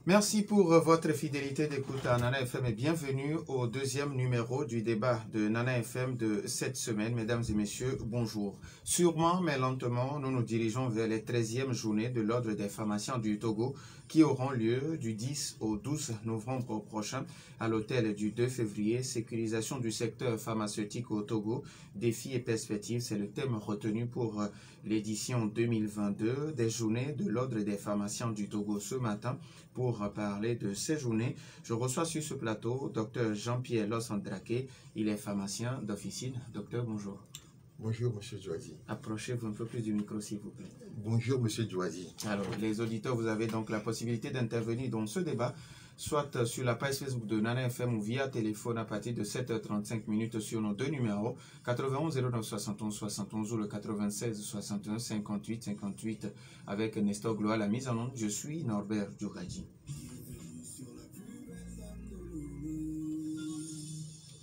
Merci pour votre fidélité d'écoute à Nana FM et bienvenue au deuxième numéro du débat de Nana FM de cette semaine. Mesdames et messieurs, bonjour. Sûrement, mais lentement, nous nous dirigeons vers les 13e journées de l'Ordre des pharmaciens du Togo qui auront lieu du 10 au 12 novembre prochain à l'hôtel du 2 février. Sécurisation du secteur pharmaceutique au Togo, défis et perspectives, c'est le thème retenu pour l'édition 2022 des journées de l'Ordre des pharmaciens du Togo. Ce matin, pour parler de ces journées, je reçois sur ce plateau Dr Jean-Pierre Losandrake. Il est pharmacien d'officine. Docteur, bonjour. Bonjour, monsieur Djouazi. Approchez-vous un peu plus du micro, s'il vous plaît. Bonjour, monsieur Djouazi. Alors, les auditeurs, vous avez donc la possibilité d'intervenir dans ce débat, soit sur la page Facebook de Nana FM ou via téléphone à partir de 7h35 minutes sur nos deux numéros, 91 09 71 71 ou le 96 61 58 58 avec Nestor Gloire, la mise en onde. Je suis Norbert Djouradi.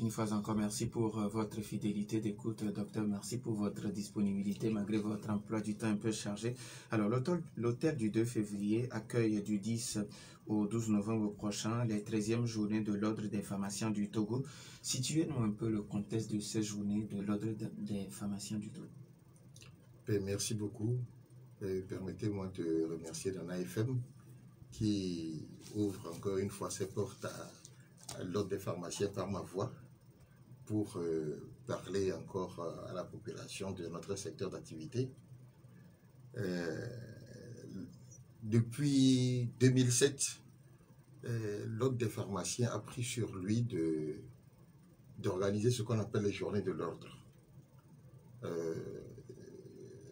Une fois encore, merci pour votre fidélité d'écoute, docteur. Merci pour votre disponibilité malgré votre emploi du temps un peu chargé. Alors, l'hôtel du 2 février accueille du 10 au 12 novembre prochain les 13e journées de l'Ordre des pharmaciens du Togo. Situez-nous un peu le contexte de ces journées de l'Ordre des pharmaciens du Togo. Merci beaucoup. Permettez-moi de remercier Nana FM qui ouvre encore une fois ses portes à l'Ordre des pharmaciens par ma voix pour parler encore à la population de notre secteur d'activité. Depuis 2007, l'Ordre des pharmaciens a pris sur lui d'organiser ce qu'on appelle les journées de l'ordre.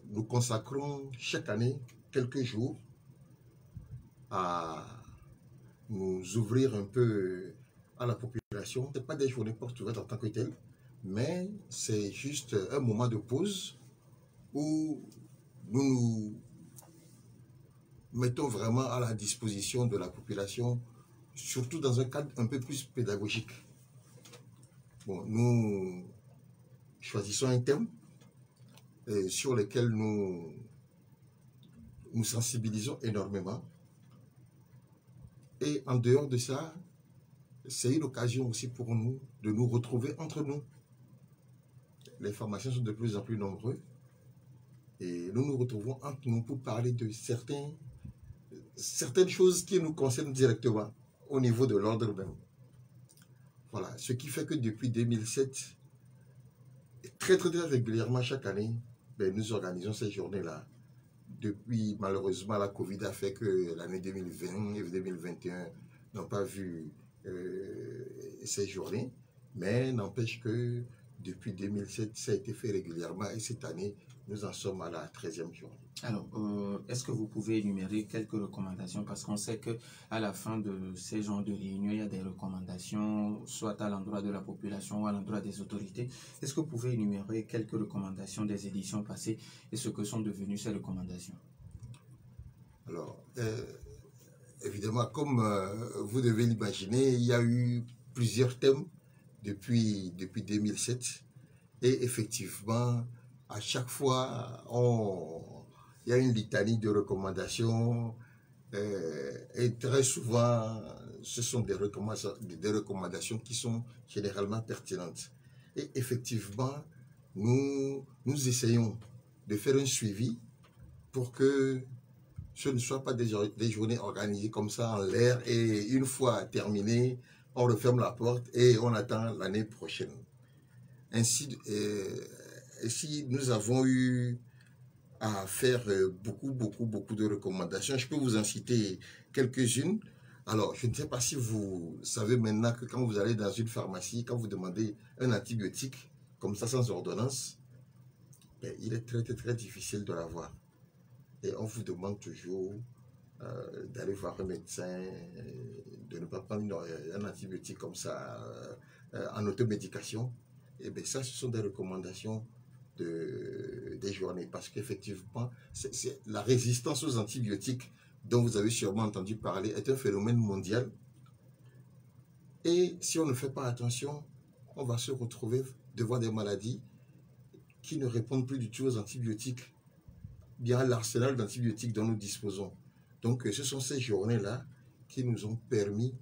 Nous consacrons chaque année quelques jours à nous ouvrir un peu à la population. Ce n'est pas des journées portes ouvertes en tant que telles, mais c'est juste un moment de pause où nous nous mettons vraiment à la disposition de la population, surtout dans un cadre un peu plus pédagogique. Bon, nous choisissons un thème sur lequel nous sensibilisons énormément. Et en dehors de ça, c'est une occasion aussi pour nous de nous retrouver entre nous. Les pharmaciens sont de plus en plus nombreux et nous nous retrouvons entre nous pour parler de certaines choses qui nous concernent directement au niveau de l'ordre même. Voilà, ce qui fait que depuis 2007, très régulièrement chaque année, nous organisons ces journées-là. Depuis, malheureusement, la Covid a fait que l'année 2020 et 2021 n'ont pas vu ces journées, mais n'empêche que depuis 2007, ça a été fait régulièrement et cette année, nous en sommes à la 13e journée. Alors, est-ce que vous pouvez énumérer quelques recommandations? Parce qu'on sait qu'à la fin de ces genres de réunions, il y a des recommandations, soit à l'endroit de la population ou à l'endroit des autorités. Est-ce que vous pouvez énumérer quelques recommandations des éditions passées et ce que sont devenues ces recommandations? Alors, évidemment, comme vous devez l'imaginer, il y a eu plusieurs thèmes depuis 2007 et effectivement, à chaque fois, il y a une litanie de recommandations et très souvent, ce sont des recommandations qui sont généralement pertinentes. Et effectivement, nous essayons de faire un suivi pour que ce ne soit pas des journées organisées comme ça en l'air et une fois terminé, on referme la porte et on attend l'année prochaine. Ainsi, nous avons eu à faire beaucoup de recommandations. Je peux vous en citer quelques-unes. Alors, je ne sais pas si vous savez maintenant que quand vous allez dans une pharmacie, quand vous demandez un antibiotique, comme ça sans ordonnance, il est très difficile de l'avoir. Et on vous demande toujours d'aller voir un médecin, de ne pas prendre un antibiotique comme ça en automédication. Et bien ça, ce sont des recommandations des journées parce qu'effectivement, la résistance aux antibiotiques dont vous avez sûrement entendu parler est un phénomène mondial. Et si on ne fait pas attention, on va se retrouver devant des maladies qui ne répondent plus du tout aux antibiotiques, bien à l'arsenal d'antibiotiques dont nous disposons. Donc, ce sont ces journées-là qui nous ont permis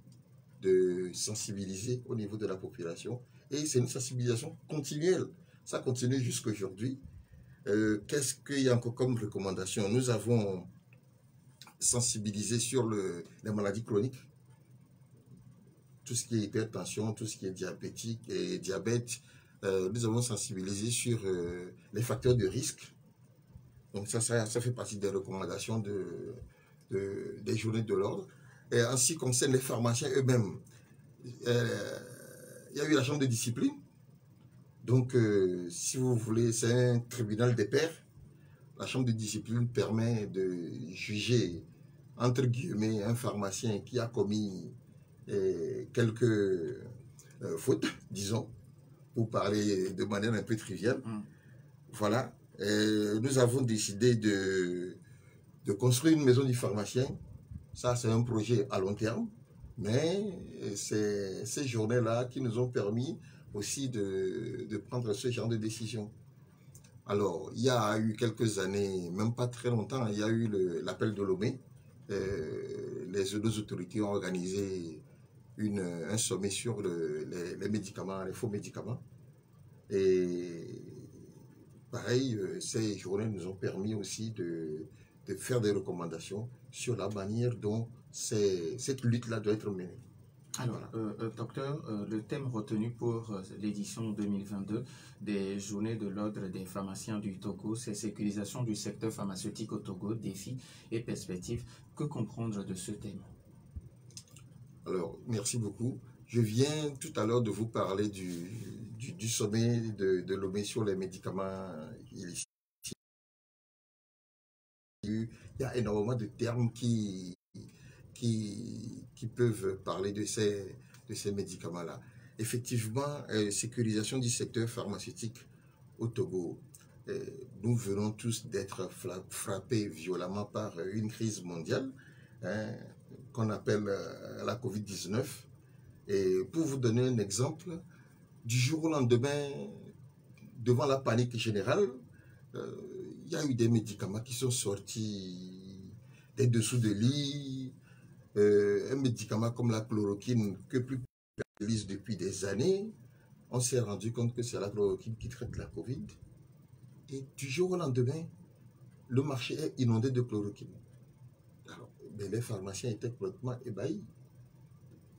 de sensibiliser au niveau de la population. Et c'est une sensibilisation continuelle. Ça continue jusqu'à aujourd'hui. Qu'est-ce qu'il y a encore comme recommandation? Nous avons sensibilisé sur les maladies chroniques, tout ce qui est hypertension, tout ce qui est diabétique et diabète. Nous avons sensibilisé sur les facteurs de risque. Donc ça fait partie des recommandations des journées de l'ordre. Et en ce qui concerne les pharmaciens eux-mêmes, il y a eu la chambre de discipline. Donc, si vous voulez, c'est un tribunal des pairs. La chambre de discipline permet de juger, entre guillemets, un pharmacien qui a commis quelques fautes, disons, pour parler de manière un peu triviale. Voilà. Et nous avons décidé de construire une maison du pharmacien. Ça, c'est un projet à long terme. Mais c'est ces journées-là qui nous ont permis aussi de prendre ce genre de décision. Alors, il y a eu quelques années, même pas très longtemps, il y a eu l'appel de Lomé. Les deux autorités ont organisé un sommet sur les médicaments, les faux médicaments. Et pareil, ces journées nous ont permis aussi de faire des recommandations sur la manière dont cette lutte-là doit être menée. Alors, voilà. Docteur, le thème retenu pour l'édition 2022 des Journées de l'Ordre des pharmaciens du Togo, c'est sécurisation du secteur pharmaceutique au Togo, défis et perspectives. Que comprendre de ce thème? Alors, merci beaucoup. Je viens tout à l'heure de vous parler du sommet de Lomé sur les médicaments illicites. Il y a énormément de termes qui peuvent parler de ces médicaments-là. Effectivement, sécurisation du secteur pharmaceutique au Togo. Nous venons tous d'être frappés violemment par une crise mondiale qu'on appelle la Covid-19. Et pour vous donner un exemple, du jour au lendemain, devant la panique générale, il y a eu des médicaments qui sont sortis des dessous de lit. Un médicament comme la chloroquine que plus personne utilise depuis des années, on s'est rendu compte que c'est la chloroquine qui traite la Covid. Et du jour au lendemain, le marché est inondé de chloroquine. Alors, mais les pharmaciens étaient complètement ébahis.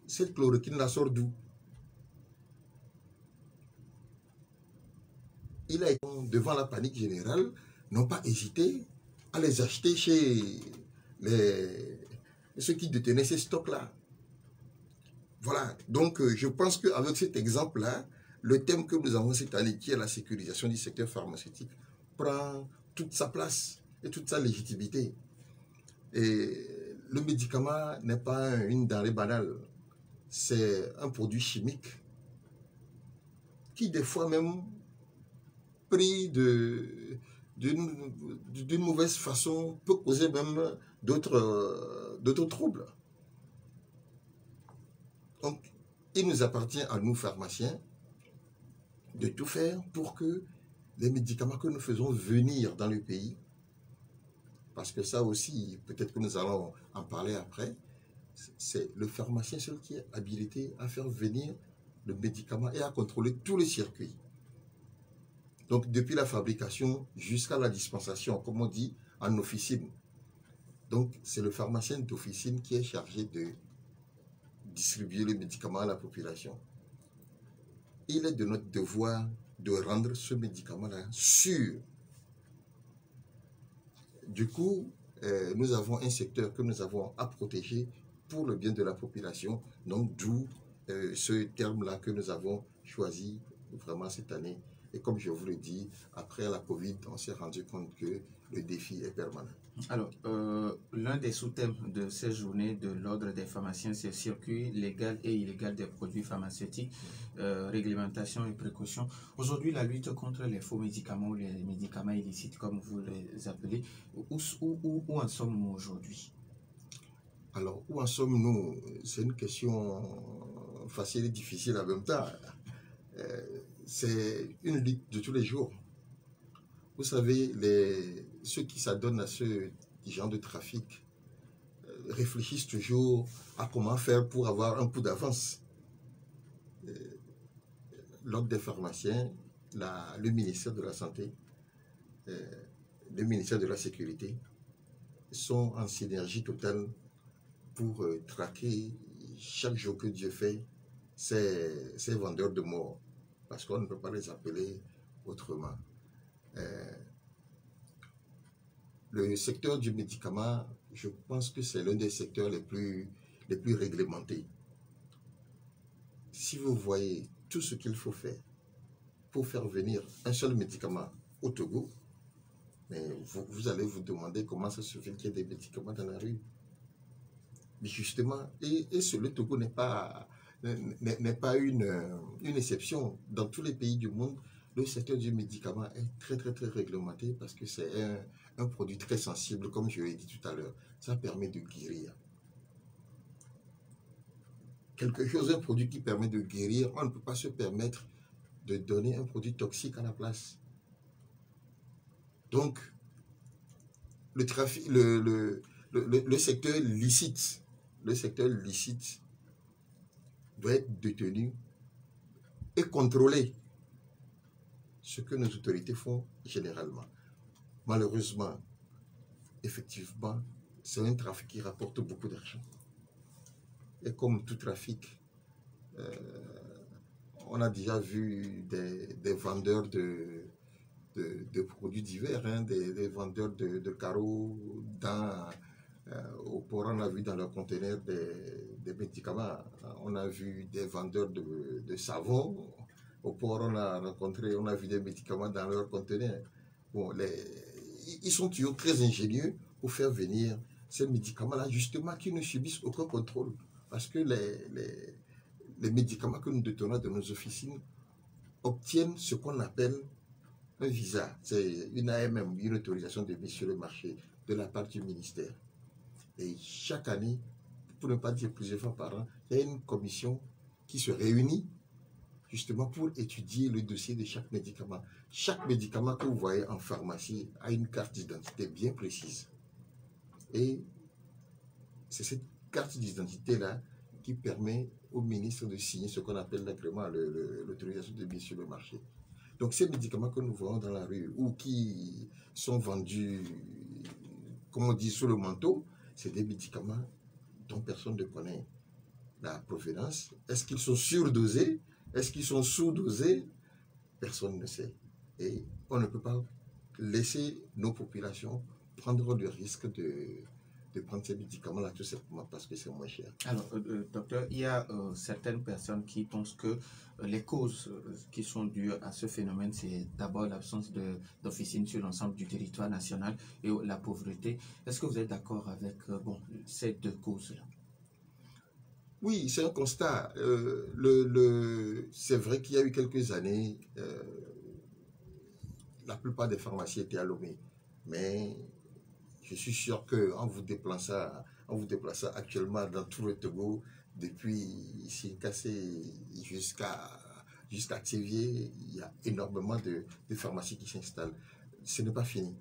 Cette chloroquine-là sort d'où? Il a été devant la panique générale, n'ont pas hésité à les acheter chez ceux qui détenaient ces stocks-là. Voilà, donc je pense qu'avec cet exemple-là, le thème que nous avons cette année, qui est la sécurisation du secteur pharmaceutique, prend toute sa place et toute sa légitimité. Et le médicament n'est pas une denrée banale, c'est un produit chimique qui des fois même, pris d'une mauvaise façon, peut causer même d'autres troubles. Donc, il nous appartient à nous, pharmaciens, de tout faire pour que les médicaments que nous faisons venir dans le pays, parce que ça aussi, peut-être que nous allons en parler après, c'est le pharmacien seul qui est habilité à faire venir le médicament et à contrôler tous les circuits. Donc, depuis la fabrication jusqu'à la dispensation, comme on dit, en officine. Donc, c'est le pharmacien d'officine qui est chargé de distribuer les médicaments à la population. Il est de notre devoir de rendre ce médicament-là sûr. Du coup, nous avons un secteur que nous avons à protéger pour le bien de la population. Donc, d'où ce terme-là que nous avons choisi vraiment cette année. Et comme je vous le dis, après la Covid, on s'est rendu compte que le défi est permanent. Alors, l'un des sous-thèmes de ces journées de l'Ordre des pharmaciens, c'est circuit légal et illégal des produits pharmaceutiques, réglementation et précaution. Aujourd'hui, la lutte contre les faux médicaments ou les médicaments illicites, comme vous les appelez, où en sommes-nous aujourd'hui? Alors, où en sommes-nous? C'est une question facile et difficile en même temps. C'est une lutte de tous les jours. Vous savez, ceux qui s'adonnent à ce genre de trafic réfléchissent toujours à comment faire pour avoir un coup d'avance. L'Ordre des pharmaciens, le ministère de la Santé, le ministère de la Sécurité sont en synergie totale pour traquer chaque jour que Dieu fait ces vendeurs de mort, parce qu'on ne peut pas les appeler autrement. Le secteur du médicament, je pense que c'est l'un des secteurs les plus réglementés. Si vous voyez tout ce qu'il faut faire pour faire venir un seul médicament au Togo, mais vous allez vous demander comment ça se fait qu'il y ait des médicaments dans la rue. Mais justement, et le Togo n'est pas une exception. Dans tous les pays du monde, le secteur du médicament est très réglementé parce que c'est un produit très sensible, comme je l'ai dit tout à l'heure. Ça permet de guérir. Un produit qui permet de guérir, on ne peut pas se permettre de donner un produit toxique à la place. Donc, le secteur licite, doit être détenu et contrôler ce que nos autorités font généralement. Malheureusement, effectivement, c'est un trafic qui rapporte beaucoup d'argent. Et comme tout trafic, on a déjà vu des vendeurs de produits divers, hein, des vendeurs de carreaux. Au port, on a vu dans leurs conteneurs des médicaments. On a vu des vendeurs de savon. Au port, on a vu des médicaments dans leurs conteneurs. Bon, ils sont toujours très ingénieux pour faire venir ces médicaments-là, justement, qui ne subissent aucun contrôle. Parce que les médicaments que nous détenons de nos officines obtiennent ce qu'on appelle un visa. C'est une AMM, une autorisation de mise sur le marché de la part du ministère. Et chaque année, pour ne pas dire plusieurs fois par an, il y a une commission qui se réunit justement pour étudier le dossier de chaque médicament. Chaque médicament que vous voyez en pharmacie a une carte d'identité bien précise. Et c'est cette carte d'identité-là qui permet au ministre de signer ce qu'on appelle l'agrément, l'autorisation de mise sur le marché. Donc ces médicaments que nous voyons dans la rue ou qui sont vendus, comme on dit, sous le manteau, c'est des médicaments dont personne ne connaît la provenance. Est-ce qu'ils sont surdosés? Est-ce qu'ils sont sous-dosés? Personne ne sait. Et on ne peut pas laisser nos populations prendre le risque de prendre ces médicaments-là tout simplement parce que c'est moins cher. Alors, docteur, il y a certaines personnes qui pensent que les causes qui sont dues à ce phénomène, c'est d'abord l'absence d'officines sur l'ensemble du territoire national et la pauvreté. Est-ce que vous êtes d'accord avec ces deux causes-là? Oui, c'est un constat. C'est vrai qu'il y a eu quelques années, la plupart des pharmacies étaient à Lomé, mais je suis sûr qu'en vous déplaçant actuellement dans tout le Togo, depuis Sinkassé jusqu'à Tsévié, il y a énormément de pharmacies qui s'installent. Ce n'est pas fini.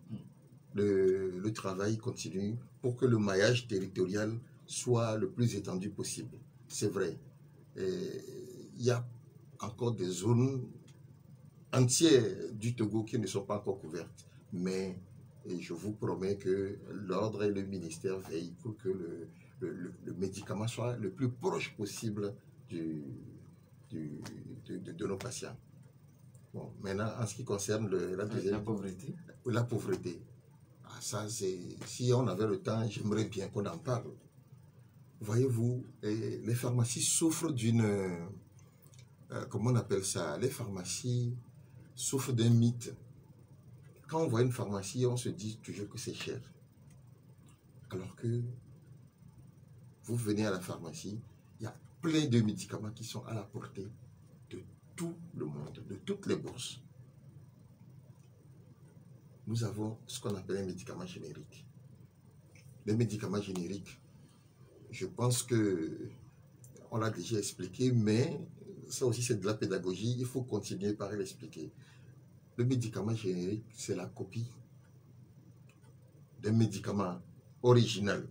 Le travail continue pour que le maillage territorial soit le plus étendu possible. C'est vrai. Il y a encore des zones entières du Togo qui ne sont pas encore couvertes. Mais je vous promets que l'ordre et le ministère veillent pour que le médicament soit le plus proche possible de nos patients. Bon, maintenant, en ce qui concerne la pauvreté. La pauvreté. Ah, ça, si on avait le temps, j'aimerais bien qu'on en parle. Voyez-vous, les pharmacies souffrent d'une... comment on appelle ça? Les pharmacies souffrent d'un mythe. Quand on voit une pharmacie, on se dit toujours que c'est cher. Alors que vous venez à la pharmacie, il y a plein de médicaments qui sont à la portée de tout le monde, de toutes les bourses. Nous avons ce qu'on appelle un médicament générique. Les médicaments génériques, je pense que on l'a déjà expliqué, mais ça aussi c'est de la pédagogie, il faut continuer par l'expliquer. Le médicament générique, c'est la copie d'un médicament original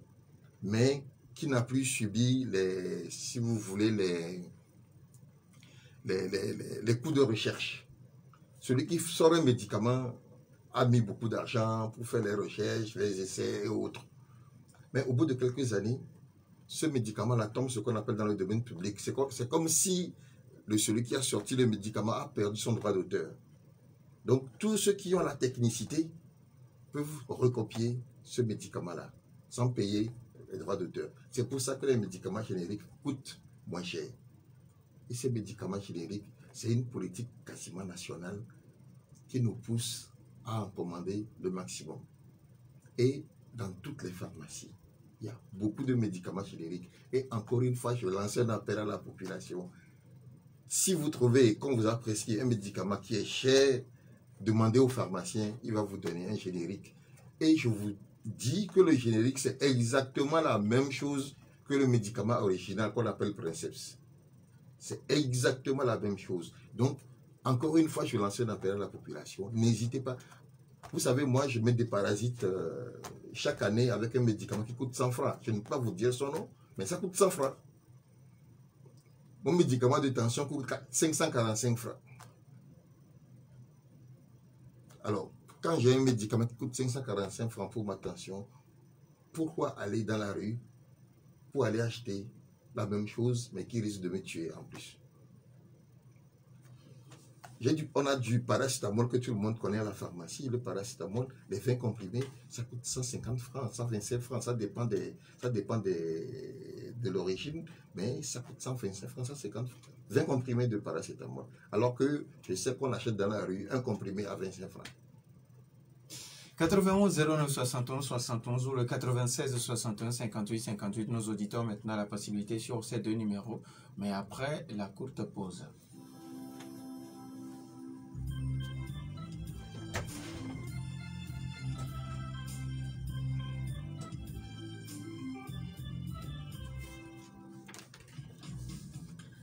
mais qui n'a plus subi les, si vous voulez, les coûts de recherche. Celui qui sort un médicament a mis beaucoup d'argent pour faire les recherches, les essais et autres. Mais au bout de quelques années, ce médicament-là tombe ce qu'on appelle dans le domaine public. C'est comme si celui qui a sorti le médicament a perdu son droit d'auteur. Donc, tous ceux qui ont la technicité peuvent recopier ce médicament-là sans payer les droits d'auteur. C'est pour ça que les médicaments génériques coûtent moins cher. Et ces médicaments génériques, c'est une politique quasiment nationale qui nous pousse à en commander le maximum. Et dans toutes les pharmacies, il y a beaucoup de médicaments génériques. Et encore une fois, je lance un appel à la population. Si vous trouvez qu'on vous a prescrit un médicament qui est cher, demandez au pharmacien, il va vous donner un générique. Et je vous dis que le générique, c'est exactement la même chose que le médicament original qu'on appelle Princeps. C'est exactement la même chose. Donc, encore une fois, je lance un appel à la population. N'hésitez pas. Vous savez, moi, je mets des parasites chaque année avec un médicament qui coûte 100 francs. Je ne peux pas vous dire son nom, mais ça coûte 100 francs. Mon médicament de tension coûte 545 francs. Alors, quand j'ai un médicament qui coûte 545 francs pour ma tension, pourquoi aller dans la rue pour aller acheter la même chose, mais qui risque de me tuer en plus? On a du paracétamol que tout le monde connaît à la pharmacie. Le paracétamol, les 20 comprimés, ça coûte 150 francs, 127 francs. Ça dépend de l'origine, mais ça coûte 125 francs, 150 francs. 20 comprimés de paracétamol. Alors que je sais qu'on achète dans la rue un comprimé à 25 francs. 91 09 71 71 ou le 96 61 58 58. Nos auditeurs ont maintenant la possibilité sur ces deux numéros, mais après la courte pause.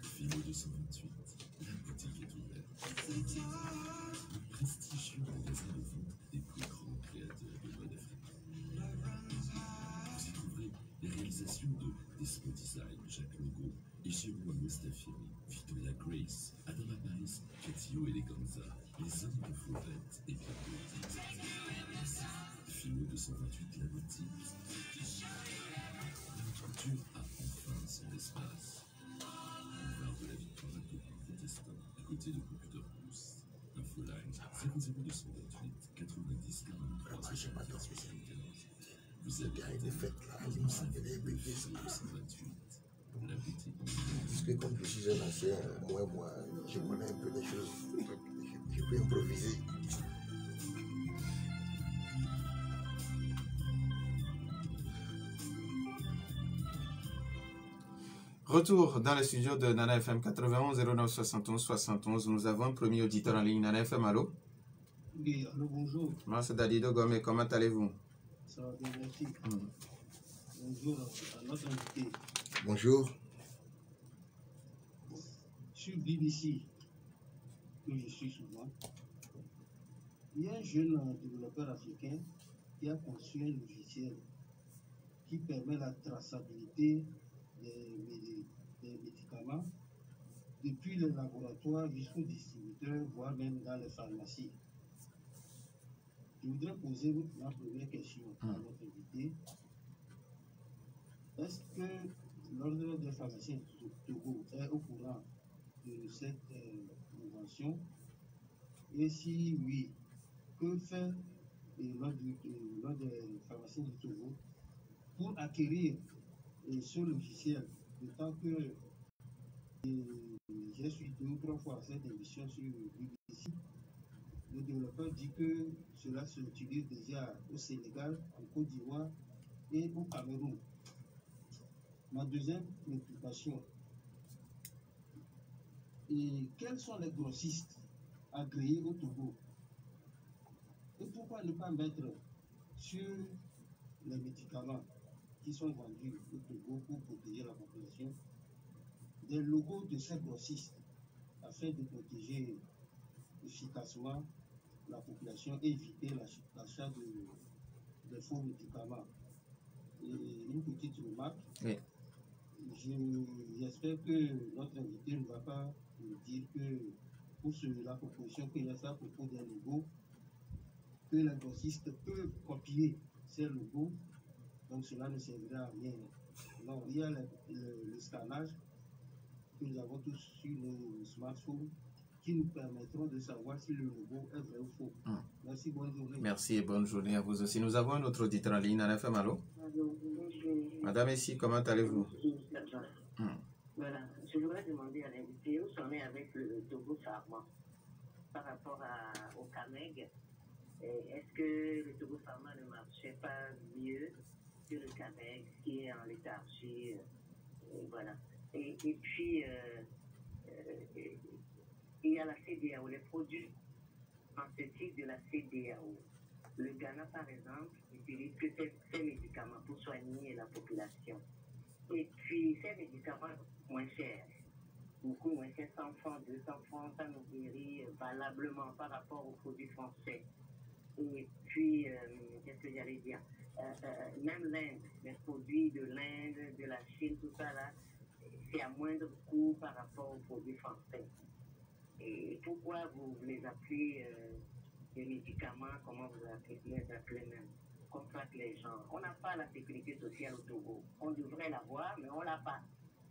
Philo 228, la boutique est ouverte. Prestigieux magasin de vente des plus grands créateurs de mode africain. Vous y trouverez les réalisations de Desmo Design, Jacques Logo, Echemoua Mustafiri, Victoria Grace, Adama Paris, Catio Eleganza, les hommes de Fauvette et Pierre. Philo 228, la boutique. La couture a enfin son espace. Boulevard de la Victoire à Tours, protestant, à côté de Computer Boost. Infoline 00228 90 43 74 75. Vous avez des fêtes là, vous savez, 228. La boutique. Puisque comme je suis un ancien, moi, je connais un peu les choses. Je peux improviser. Retour dans le studio de Nana FM 91 09 71 71. Nous avons un premier auditeur en ligne. Nana FM, allô? Oui, allô, bonjour. Moi, c'est Dadido Gomé. Comment allez-vous? Ça va bien, merci. Bonjour à notre invité. Bonjour. Sur BBC, que je suis souvent, il y a un jeune développeur africain qui a conçu un logiciel qui permet la traçabilité des médicaments depuis le laboratoire jusqu'au distributeur, voire même dans les pharmacies. Je voudrais poser ma première question à notre invité. Est-ce que l'ordre des pharmaciens du Togo est au courant de cette invention? Et si oui, que fait l'ordre des pharmaciens du Togo pour acquérir ce logiciel? D'autant que j'ai suivi 2 ou 3 fois cette émission sur BBC. Le développeur dit que cela s'utilise déjà au Sénégal, en Côte d'Ivoire et au Cameroun. Ma deuxième préoccupation, et quels sont les grossistes agréés au Togo? Et pourquoi ne pas mettre sur les médicaments qui sont vendus au Togo pour protéger la population des logos de ces grossistes afin de protéger efficacement la population et éviter l'achat de faux médicaments? une petite remarque. Oui. J'espère que notre invité ne va pas nous dire que pour la proposition qu'il y a ça à propos des logos, que les grossistes peuvent copier ces logos, donc cela ne servira à rien. Non, il y a le scannage que nous avons tous sur nos smartphones qui nous permettront de savoir si le logo est vrai ou faux. Merci, bonne journée. Merci et bonne journée à vous aussi. Nous avons un autre auditeur en ligne, Nana FM, allô? Madame ici, comment allez-vous? Voilà, je voudrais demander à l'invité où s'en est avec le Togo Pharma par rapport au CAMEG. Est-ce que le Togo Pharma ne marchait pas mieux que le CAMEG qui est en léthargie? Voilà. Et puis, il y a la CEDEAO, les produits pharmaceutiques de la CEDEAO. Le Ghana, par exemple, utilise que ces médicaments pour soigner la population. Et puis, ces médicaments moins chers, beaucoup moins chers, 100 francs, 200 francs, ça nous guérit valablement par rapport aux produits français. Et puis, qu'est-ce que j'allais dire? Même l'Inde, les produits de l'Inde, de la Chine, tout ça là, c'est à moindre coût par rapport aux produits français. Et pourquoi vous les appelez des médicaments, comment vous les appelez même, qu'on traque les gens? On n'a pas la sécurité sociale au Togo. On devrait l'avoir, mais on ne l'a pas.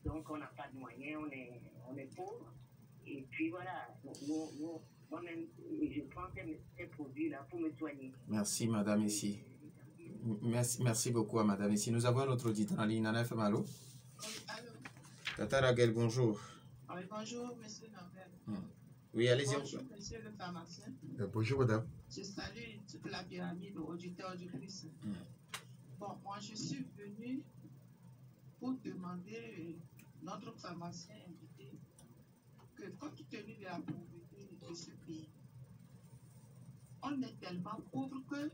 Donc on n'a pas de moyens, on est pauvre. Et puis voilà, moi-même, je prends ces produits-là pour me soigner. Merci, madame ici. Merci beaucoup à madame ici. Nous avons un autre auditeur en ligne, Nana FM, allô? Allô? Tata Raguel, bonjour. Oui, bonjour, monsieur Norbert. Oui, allez-y. Bonjour, monsieur le pharmacien. Bonjour, madame. Je salue toute la pyramide auditeur du Christ. Bon, moi, je suis venu pour demander notre pharmacien invité que, compte tenu de la pauvreté de ce pays, on est tellement pauvre que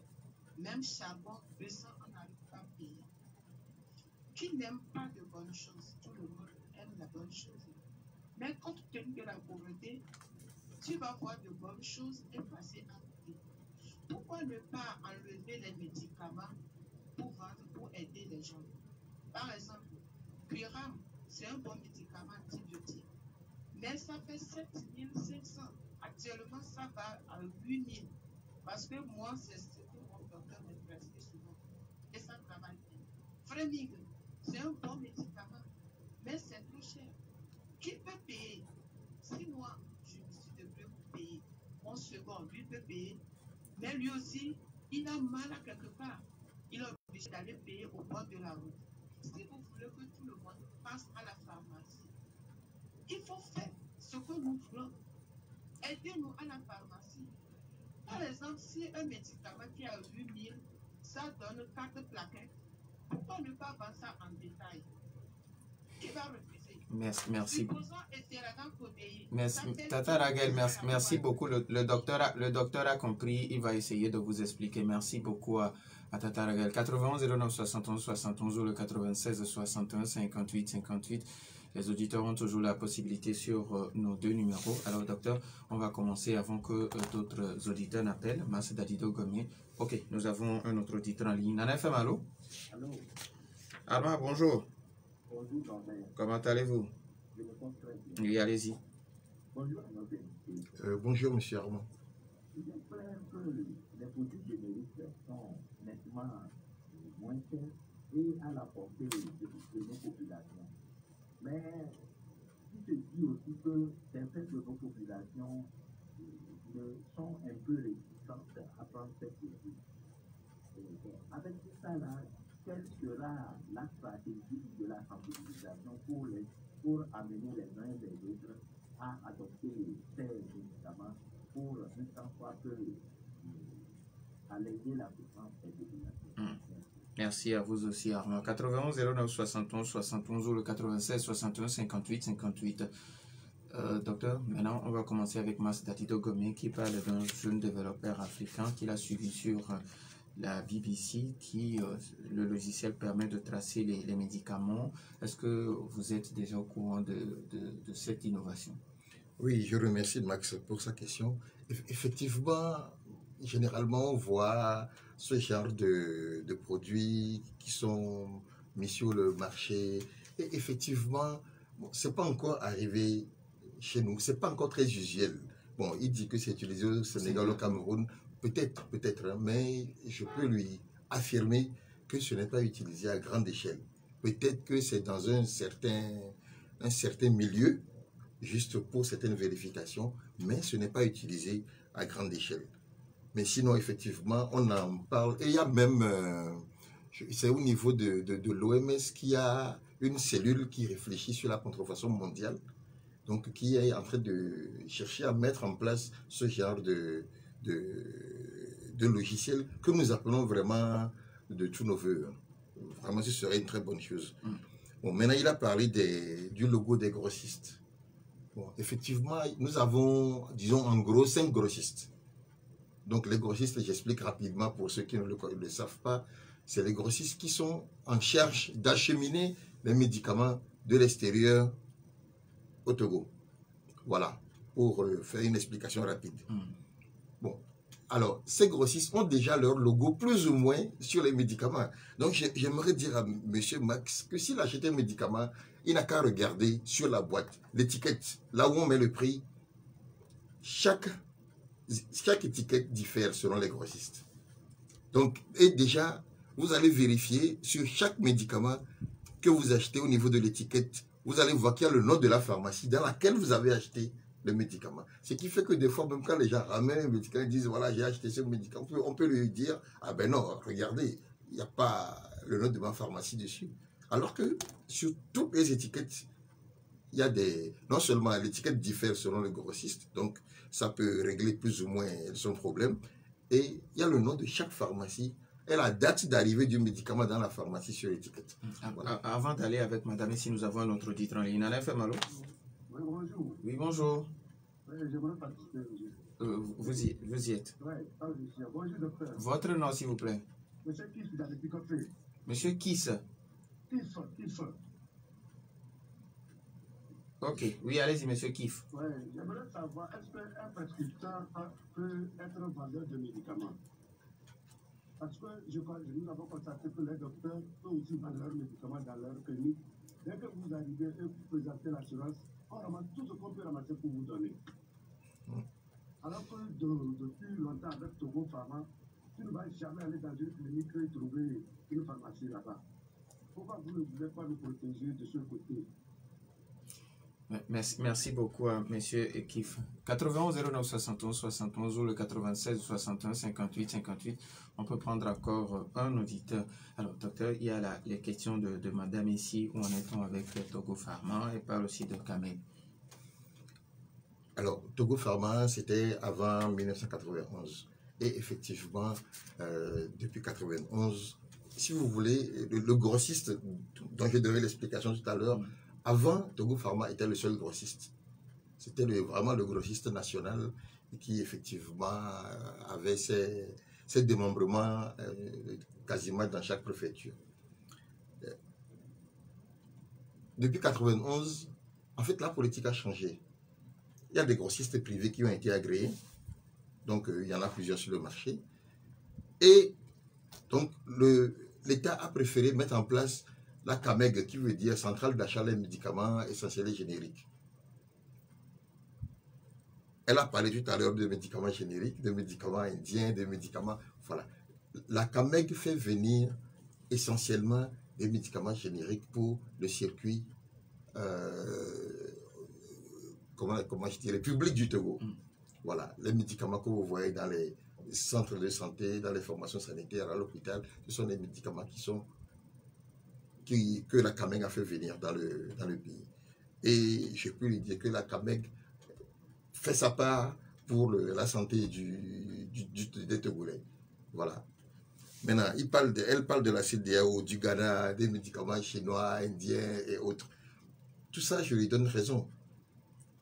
même charbon, 200, on n'arrive pas à payer. Qui n'aime pas de bonnes choses? Tout le monde aime la bonne chose. Mais compte tenu de la pauvreté, tu vas voir de bonnes choses et passer à côté. Pourquoi ne pas enlever les médicaments pour vendre, pour aider les gens? Par exemple, Pyram, c'est un bon médicament antibiotique, mais ça fait 7500. Actuellement, ça va à 8000. Parce que moi, c'est ce que mon docteur me prescrit souvent. Et ça travaille bien. Frémig, c'est un bon médicament, mais c'est trop cher. Qui peut payer? Si moi, je me suis devenu pour payer, mon second, lui peut payer, mais lui aussi, il a mal à quelque part. Il est obligé d'aller payer au bord de la route. Si vous voulez que tout le monde passe à la pharmacie, il faut faire ce que nous voulons. Aidez-nous à la pharmacie. Par exemple, si un médicament qui a 8000, ça donne 4 plaquettes, pourquoi ne pas vendre ça en détail? Qui va refuser? Merci. Tata Raguel, merci beaucoup. Le docteur a compris, il va essayer de vous expliquer. Merci beaucoup à Tata Raguel. 91 09 71 71 ou le 96 61 58 58. Les auditeurs ont toujours la possibilité sur nos deux numéros. Alors, docteur, on va commencer avant que d'autres auditeurs n'appellent. Mas Dadido Gomier. Ok, nous avons un autre auditeur en ligne. Nana FM, allô? Allô? Alma, bonjour. Bonjour, Jean-Pierre. Comment allez-vous? Je me sens très bien. Oui, allez-y. Bonjour à notre invité. Bonjour, monsieur Armand. Il est clair que les produits génériques sont nettement moins chers et à la portée de nos populations. Mais il se dit aussi que certaines de nos populations sont un peu réticentes à prendre ces produits. Avec tout ça, là, quelle sera la stratégie de la sensibilisation pour amener les uns et les autres à adopter ces médicaments pour une fois que alléger la souffrance des populations? Merci à vous aussi, Armand. 91 09 71 71 ou le 96 61 58 58. Docteur, maintenant on va commencer avec Mas Dadido Gomier qui parle d'un jeune développeur africain qu'il a suivi sur la BBC, qui le logiciel permet de tracer les médicaments. Est-ce que vous êtes déjà au courant de cette innovation? Oui, je remercie Max pour sa question. Effectivement, généralement, on voit ce genre de produits qui sont mis sur le marché. Et effectivement, bon, ce n'est pas encore arrivé chez nous, ce n'est pas encore très usuel. Bon, il dit que c'est utilisé au Sénégal, au Cameroun, peut-être, hein, mais je peux lui affirmer que ce n'est pas utilisé à grande échelle. Peut-être que c'est dans un certain milieu, juste pour certaines vérifications, mais ce n'est pas utilisé à grande échelle. Mais sinon, effectivement, on en parle. Et il y a même, c'est au niveau de l'OMS qu'il y a une cellule qui réfléchit sur la contrefaçon mondiale, donc qui est en train de chercher à mettre en place ce genre de logiciel que nous appelons vraiment de tous nos voeux. Vraiment, ce serait une très bonne chose. Bon, maintenant, il a parlé du logo des grossistes. Bon, effectivement, nous avons, disons en gros, 5 grossistes. Donc les grossistes, j'explique rapidement pour ceux qui ne le savent pas, c'est les grossistes qui sont en charge d'acheminer les médicaments de l'extérieur au Togo. Voilà, pour faire une explication rapide. Bon, alors, ces grossistes ont déjà leur logo plus ou moins sur les médicaments. Donc, j'aimerais dire à M. Max que s'il achète un médicament, il n'a qu'à regarder sur la boîte, l'étiquette, là où on met le prix. Chaque étiquette diffère selon les grossistes. Donc, et déjà, vous allez vérifier sur chaque médicament que vous achetez au niveau de l'étiquette, vous allez voir qu'il y a le nom de la pharmacie dans laquelle vous avez acheté le médicament. Ce qui fait que des fois, même quand les gens ramènent un médicament, ils disent, voilà, j'ai acheté ce médicament, on peut lui dire, ah ben non, regardez, il n'y a pas le nom de ma pharmacie dessus. Alors que sur toutes les étiquettes, il y a non seulement l'étiquette diffère selon le grossiste, donc ça peut régler plus ou moins son problème, et il y a le nom de chaque pharmacie et la date d'arrivée du médicament dans la pharmacie sur l'étiquette. Voilà. Avant d'aller avec madame, ici nous avons un autre auditeur en ligne. Nana FM, allô? Oui, bonjour. Oui, bonjour. Oui, j'aimerais participer. Vous y êtes. Oui, bonjour, docteur. Votre nom, s'il vous plaît? Monsieur Kiss, dans les Picofé. Monsieur Kiss. Kiff. Ok, oui, allez-y, monsieur Kiff. Oui, j'aimerais savoir, est-ce qu'un prescripteur peut être vendeur de médicaments? Parce que nous avons constaté que les docteurs peuvent aussi vendre leurs médicaments dans leur clinique. Dès que vous arrivez et vous présentez l'assurance, on ramasse tout ce qu'on peut ramasser pour vous donner. Alors que depuis longtemps avec Togo Pharma, tu ne vas jamais aller dans une clinique et trouver une pharmacie là-bas. Pourquoi vous ne voulez pas nous protéger de ce côté? Merci beaucoup à monsieur Ekif. 91 09 71 71 ou le 96 61 58 58. On peut prendre encore un auditeur. Alors, docteur, il y a les questions de madame ici. Où en est-on avec Togo Pharma? Elle parle aussi de Kamel. Alors, Togo Pharma, c'était avant 1991. Et effectivement, depuis 1991, si vous voulez, le grossiste dont je donné l'explication tout à l'heure, avant, Togo Pharma était le seul grossiste. C'était vraiment le grossiste national qui, effectivement, avait ses démembrements quasiment dans chaque préfecture. Depuis 1991, en fait, la politique a changé. Il y a des grossistes privés qui ont été agréés. Donc, il y en a plusieurs sur le marché. Et donc, l'État a préféré mettre en place la CAMEG, qui veut dire Centrale d'achat des médicaments essentiels et génériques. Elle a parlé tout à l'heure de médicaments génériques, de médicaments indiens, de médicaments... Voilà. La CAMEG fait venir essentiellement des médicaments génériques pour le circuit, comment je dirais, public du Togo. Voilà. Les médicaments que vous voyez dans les centres de santé, dans les formations sanitaires, à l'hôpital, ce sont des médicaments que la CAMEG a fait venir dans le pays. Et je peux lui dire que la CAMEG fait sa part pour la santé des Togolais. Voilà. Maintenant, elle parle de la CEDEAO, du Ghana, des médicaments chinois, indiens et autres. Tout ça, je lui donne raison.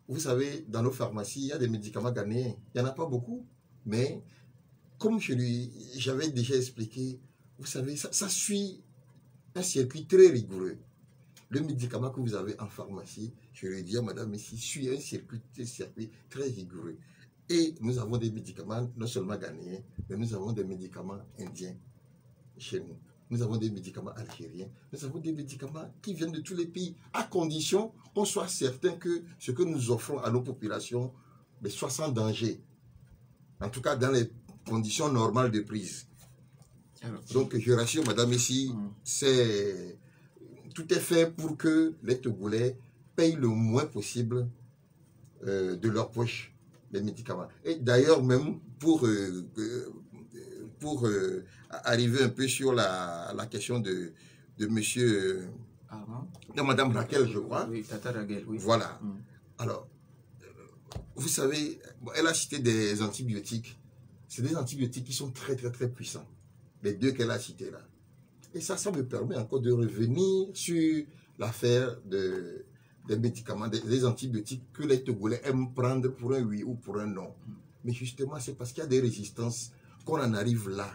Vous savez, dans nos pharmacies, il y a des médicaments ghanéens. Il n'y en a pas beaucoup, mais comme j'avais déjà expliqué, vous savez, ça suit un circuit très rigoureux. Le médicament que vous avez en pharmacie, je lui dis à madame ici, suit un circuit très rigoureux. Et nous avons des médicaments non seulement ghanéens, mais nous avons des médicaments indiens chez nous. Nous avons des médicaments algériens. Nous avons des médicaments qui viennent de tous les pays, à condition qu'on soit certain que ce que nous offrons à nos populations soit sans danger. En tout cas, dans les conditions normales de prise. Donc, je rassure madame ici, tout est fait pour que les Togolais payent le moins possible de leur poche les médicaments. Et d'ailleurs, même pour arriver un peu sur la question de monsieur... de madame Raquel, je crois. Oui, Tata Raquel, oui. Voilà. Alors, vous savez, elle a cité des antibiotiques. C'est des antibiotiques qui sont très, très, très puissants. Les deux qu'elle a cités là. Et ça me permet encore de revenir sur l'affaire des médicaments, des antibiotiques que les Togolais aiment prendre pour un oui ou pour un non. Mais justement, c'est parce qu'il y a des résistances qu'on en arrive là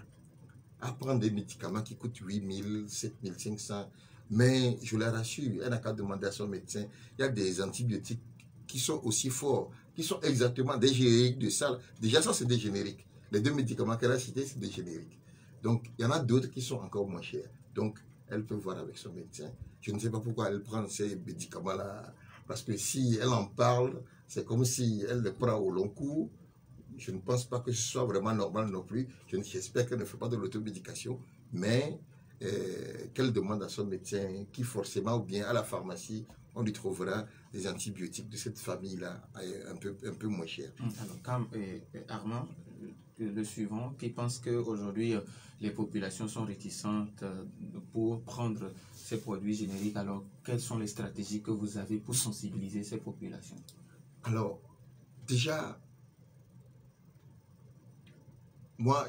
à prendre des médicaments qui coûtent 8 000, 7 500. Mais je la rassure, elle n'a qu'à demander à son médecin. Il y a des antibiotiques qui sont aussi forts, qui sont exactement des génériques de ça. Déjà, ça, c'est des génériques. Les deux médicaments qu'elle a cités, c'est des génériques. Donc, il y en a d'autres qui sont encore moins chers. Donc, elle peut voir avec son médecin. Je ne sais pas pourquoi elle prend ces médicaments-là. Parce que si elle en parle, c'est comme si elle les prend au long cours. Je ne pense pas que ce soit vraiment normal non plus. J'espère qu'elle ne fait pas de l'automédication. Mais qu'elle demande à son médecin qui forcément, ou bien à la pharmacie, on lui trouvera des antibiotiques de cette famille-là un peu moins chers. Alors, Armand, le suivant, qui pense qu'aujourd'hui, les populations sont réticentes pour prendre ces produits génériques. Alors, quelles sont les stratégies que vous avez pour sensibiliser ces populations? Alors, déjà, moi,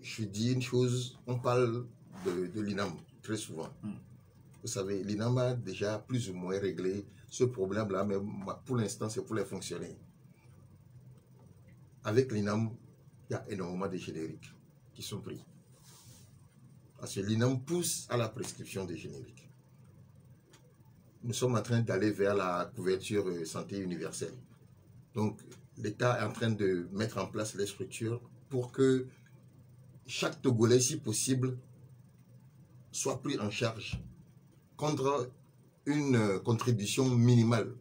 je dis une chose, on parle de l'INAM très souvent. Vous savez, l'INAM a déjà plus ou moins réglé ce problème-là, mais pour l'instant, c'est pour les fonctionnaires. Avec l'INAM, il y a énormément de génériques qui sont pris. Parce que l'INAM pousse à la prescription des génériques. Nous sommes en train d'aller vers la couverture santé universelle. Donc, l'État est en train de mettre en place les structures pour que chaque Togolais, si possible, soit pris en charge contre une contribution minimale.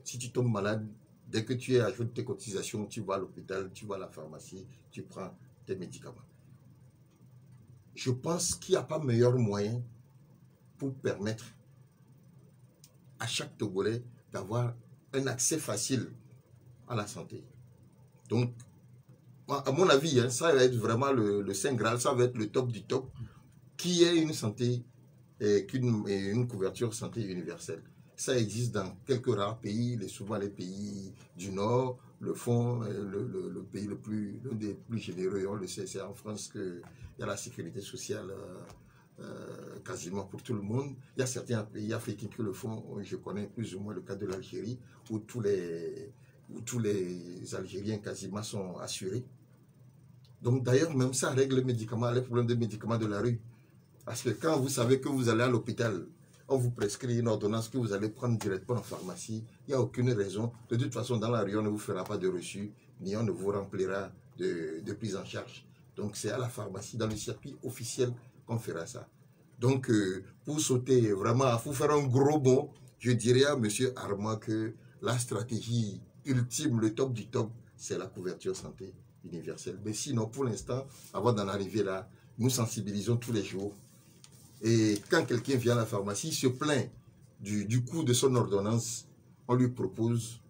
Si tu tombes malade, dès que tu ajoutes tes cotisations, tu vas à l'hôpital, tu vas à la pharmacie, tu prends tes médicaments. Je pense qu'il n'y a pas meilleur moyen pour permettre à chaque Togolais d'avoir un accès facile à la santé. Donc, à mon avis, ça va être vraiment le Saint Graal, ça va être le top du top, qui est une santé et une couverture santé universelle. Ça existe dans quelques rares pays, souvent les pays du Nord le font, le pays l'un des plus généreux, on le sait, c'est en France qu'il y a la sécurité sociale quasiment pour tout le monde. Il y a certains pays africains qui le font, je connais plus ou moins le cas de l'Algérie, où tous les Algériens quasiment sont assurés. Donc d'ailleurs, même ça règle les problèmes des médicaments de la rue. Parce que quand vous savez que vous allez à l'hôpital, on vous prescrit une ordonnance que vous allez prendre directement en pharmacie, il n'y a aucune raison. De toute façon, dans la rue, on ne vous fera pas de reçu, ni on ne vous remplira de prise en charge. Donc c'est à la pharmacie, dans le circuit officiel, qu'on fera ça. Donc pour sauter vraiment, pour faire un gros bond, je dirais à M. Armand que la stratégie ultime, le top du top, c'est la couverture santé universelle. Mais sinon, pour l'instant, avant d'en arriver là, nous sensibilisons tous les jours. Et quand quelqu'un vient à la pharmacie, il se plaint du coût de son ordonnance, on lui propose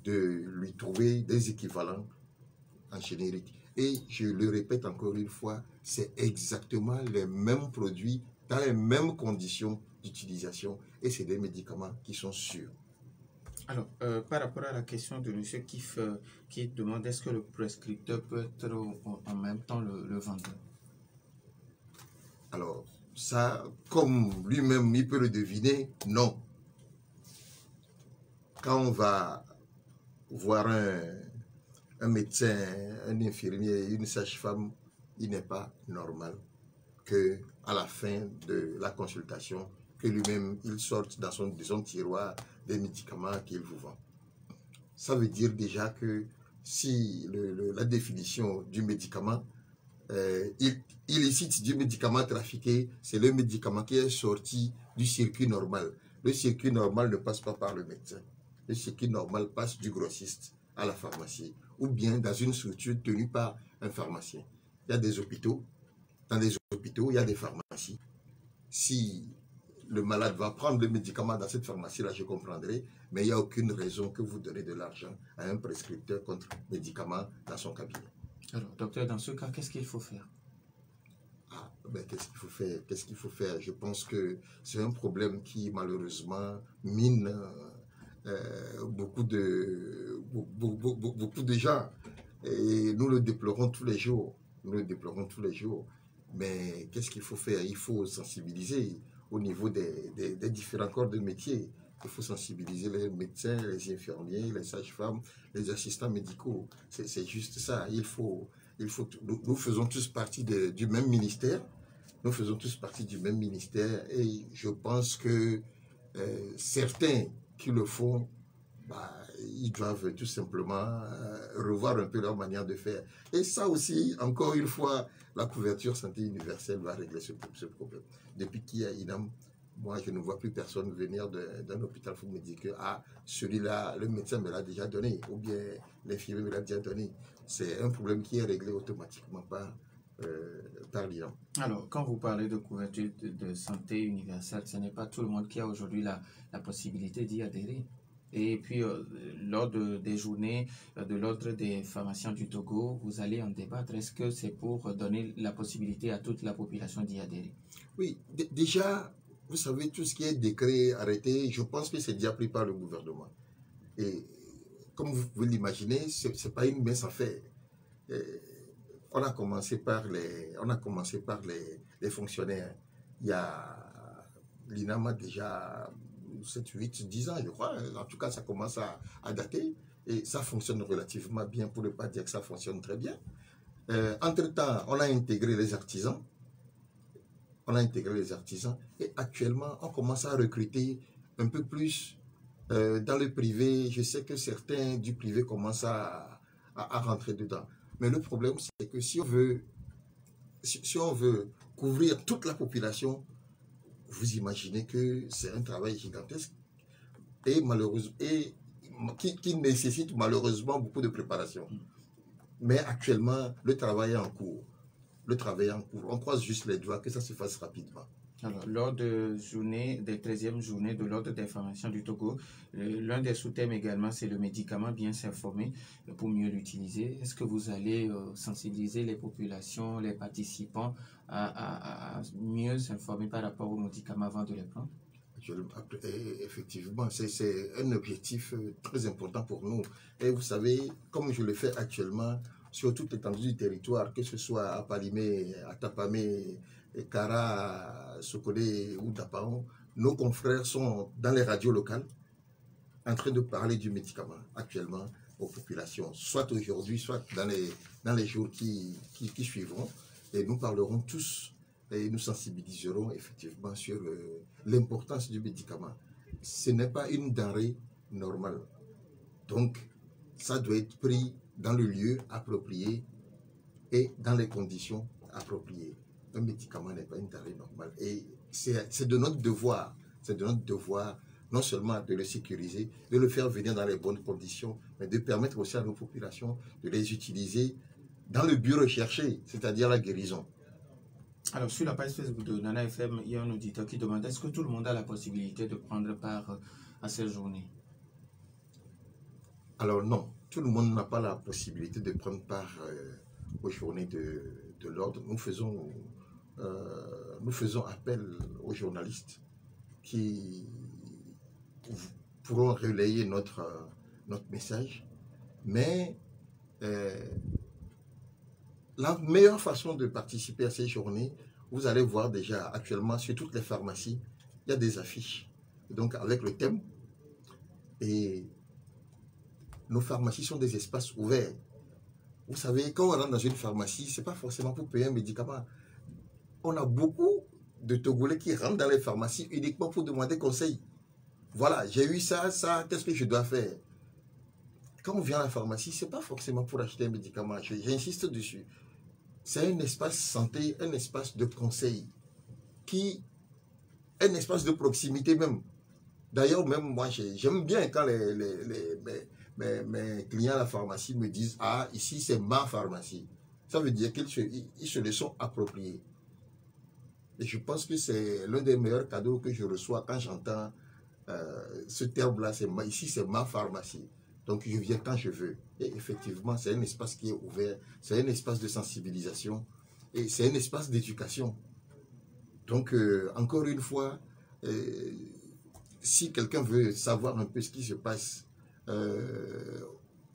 de lui trouver des équivalents en générique. Et je le répète encore une fois, c'est exactement les mêmes produits, dans les mêmes conditions d'utilisation, et c'est des médicaments qui sont sûrs. Alors, par rapport à la question de M. Kif, qui demande est-ce que le prescripteur peut être en même temps le vendeur? Alors, ça, comme lui-même, il peut le deviner, non. Quand on va voir un médecin, un infirmier, une sage-femme, il n'est pas normal qu'à la fin de la consultation, que lui-même, il sorte de son tiroir des médicaments qu'il vous vend. ça veut dire déjà que si la définition du médicament, illicite du médicament trafiqué, c'est le médicament qui est sorti du circuit normal. Le circuit normal ne passe pas par le médecin. Le circuit normal passe du grossiste à la pharmacie ou bien dans une structure tenue par un pharmacien. Il y a des hôpitaux. Dans les hôpitaux, il y a des pharmacies. Si le malade va prendre le médicament dans cette pharmacie-là, je comprendrai, mais il n'y a aucune raison que vous donnez de l'argent à un prescripteur contre médicament dans son cabinet. Alors, docteur, dans ce cas, qu'est-ce qu'il faut faire? Ben, qu'est-ce qu'il faut faire? Qu'est-ce qu'il faut faire? Je pense que c'est un problème qui, malheureusement, mine beaucoup de gens. Et nous le déplorons tous les jours. Nous le déplorons tous les jours. Mais qu'est-ce qu'il faut faire? Il faut sensibiliser au niveau des différents corps de métier. Il faut sensibiliser les médecins, les infirmiers, les sages-femmes, les assistants médicaux. C'est juste ça. Nous faisons tous partie du même ministère. Nous faisons tous partie du même ministère. Et je pense que certains qui le font, ils doivent tout simplement revoir un peu leur manière de faire. Et ça aussi, encore une fois, la couverture santé universelle va régler ce problème. Depuis qu'il y a INAM, moi, je ne vois plus personne venir d'un hôpital pour me dire que celui-là, le médecin me l'a déjà donné, ou bien l'infirmier me l'a déjà donné. C'est un problème qui est réglé automatiquement par l'INAM. Alors, quand vous parlez de couverture de santé universelle, ce n'est pas tout le monde qui a aujourd'hui la possibilité d'y adhérer. Et puis, lors des journées de l'Ordre des pharmaciens du Togo, vous allez en débattre. Est-ce que c'est pour donner la possibilité à toute la population d'y adhérer? Oui, déjà, vous savez, tout ce qui est décret, arrêté, je pense que c'est déjà pris par le gouvernement. Et comme vous pouvez l'imaginer, ce n'est pas une mince affaire. On a commencé par les fonctionnaires. Il y a l'INAM a déjà 7, 8, 10 ans, je crois. En tout cas, ça commence à dater. Et ça fonctionne relativement bien, pour ne pas dire que ça fonctionne très bien. Entre-temps, on a intégré les artisans. Et actuellement, on commence à recruter un peu plus dans le privé. Je sais que certains du privé commencent à rentrer dedans. Mais le problème, c'est que si on veut couvrir toute la population, vous imaginez que c'est un travail gigantesque et malheureusement, qui nécessite malheureusement beaucoup de préparation. Mais actuellement, le travail est en cours. On croise juste les doigts que ça se fasse rapidement. Alors, lors des 13e journées de l'Ordre des pharmaciens du Togo, l'un des sous-thèmes également, c'est le médicament, bien s'informer pour mieux l'utiliser. Est-ce que vous allez sensibiliser les populations, les participants à mieux s'informer par rapport aux médicaments avant de les prendre? Effectivement, c'est un objectif très important pour nous. Et vous savez, comme je le fais actuellement, sur toute l'étendue du territoire, que ce soit à Palimé, à Tapamé, Kara, Sokode ou Dapaon, nos confrères sont dans les radios locales en train de parler du médicament actuellement aux populations, soit aujourd'hui, soit dans les jours qui suivront. Et nous parlerons tous et nous sensibiliserons effectivement sur l'importance du médicament. Ce n'est pas une denrée normale. Donc, ça doit être pris dans le lieu approprié et dans les conditions appropriées. Un médicament n'est pas une denrée normale. Et c'est de notre devoir, non seulement de le sécuriser, de le faire venir dans les bonnes conditions, mais de permettre aussi à nos populations de les utiliser dans le but recherché, c'est-à-dire la guérison. Alors, sur la page Facebook de Nana FM, il y a un auditeur qui demande, est-ce que tout le monde a la possibilité de prendre part à cette journée? Alors non, tout le monde n'a pas la possibilité de prendre part aux journées de l'ordre. Nous faisons appel aux journalistes qui pourront relayer notre message. Mais la meilleure façon de participer à ces journées, vous allez voir déjà actuellement sur toutes les pharmacies, il y a des affiches. Donc avec le thème. Et nos pharmacies sont des espaces ouverts. Vous savez, quand on rentre dans une pharmacie, ce n'est pas forcément pour payer un médicament. On a beaucoup de Togolais qui rentrent dans les pharmacies uniquement pour demander conseil. Voilà, j'ai eu ça, qu'est-ce que je dois faire? quand on vient à la pharmacie, ce n'est pas forcément pour acheter un médicament. J'insiste dessus. C'est un espace santé, un espace de conseil, un espace de proximité même. D'ailleurs, même moi, j'aime bien quand mes clients à la pharmacie me disent « Ah, ici, c'est ma pharmacie ». Ça veut dire qu'ils se le sont appropriés. Et je pense que c'est l'un des meilleurs cadeaux que je reçois quand j'entends ce terme-là. Ici, c'est ma pharmacie. Donc, je viens quand je veux. Et effectivement, c'est un espace qui est ouvert. C'est un espace de sensibilisation. Et c'est un espace d'éducation. Donc, encore une fois, si quelqu'un veut savoir un peu ce qui se passe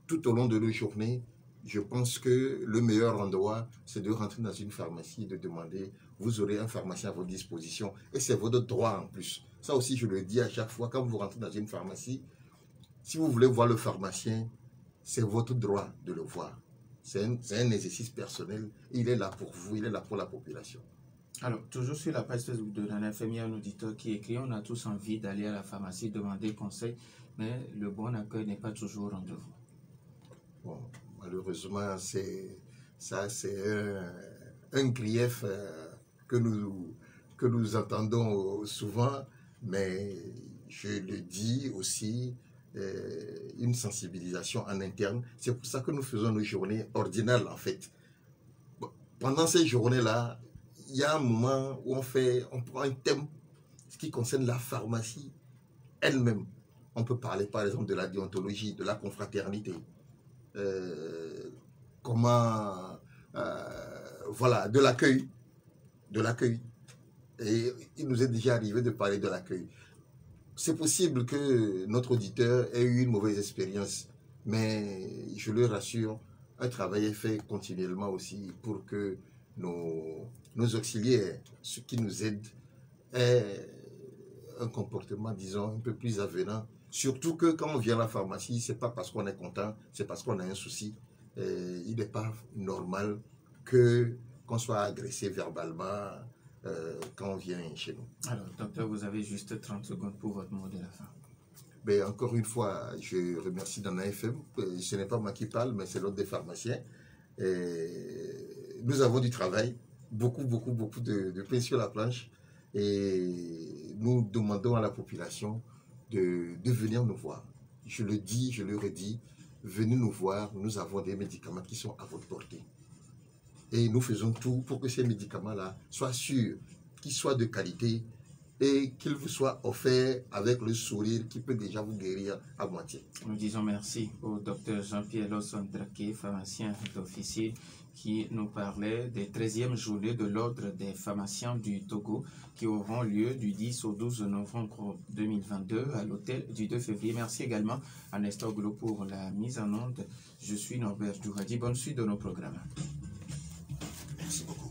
tout au long de nos journées, je pense que le meilleur endroit, c'est de rentrer dans une pharmacie et de demander, vous aurez un pharmacien à votre disposition. Et c'est votre droit en plus. Ça aussi, je le dis à chaque fois, quand vous rentrez dans une pharmacie, si vous voulez voir le pharmacien, c'est votre droit de le voir. C'est un exercice personnel. Il est là pour vous, il est là pour la population. Alors, toujours sur la page Facebook de Nana FM, il y a un auditeur qui écrit « On a tous envie d'aller à la pharmacie demander conseil, mais le bon accueil n'est pas toujours au rendez-vous. » Bon, malheureusement, c'est un grief que nous entendons souvent, mais je le dis aussi, une sensibilisation en interne. C'est pour ça que nous faisons nos journées ordinales, en fait. Pendant ces journées-là, il y a un moment où on prend un thème qui concerne la pharmacie elle-même. On peut parler, par exemple, de la déontologie, de la confraternité. Voilà, de l'accueil. Et il nous est déjà arrivé de parler de l'accueil. C'est possible que notre auditeur ait eu une mauvaise expérience, mais je le rassure, un travail est fait continuellement aussi pour que nos auxiliaires, ceux qui nous aident, aient un comportement, disons, un peu plus avenant. Surtout que quand on vient à la pharmacie, ce n'est pas parce qu'on est content, c'est parce qu'on a un souci. Il n'est pas normal qu'on soit agressé verbalement quand on vient chez nous. Alors, docteur, vous avez juste 30 secondes pour votre mot de la fin. Mais encore une fois, je remercie Nana FM. Ce n'est pas moi qui parle, mais c'est l'ordre des pharmaciens. Nous avons du travail, beaucoup de pain sur la planche. Et nous demandons à la population de venir nous voir. Je le dis, je le redis, venez nous voir. Nous avons des médicaments qui sont à votre portée. Et nous faisons tout pour que ces médicaments-là soient sûrs, qu'ils soient de qualité et qu'ils vous soient offerts avec le sourire qui peut déjà vous guérir à moitié. Nous disons merci au docteur Jean-Pierre Losson-Draquet, pharmacien d'officine, qui nous parlait des 13e journées de l'Ordre des pharmaciens du Togo qui auront lieu du 10 au 12 novembre 2022 à l'hôtel du 2 février. Merci également à Nestor Glo pour la mise en onde. Je suis Norbert Douradi. Bonne suite de nos programmes. Merci beaucoup.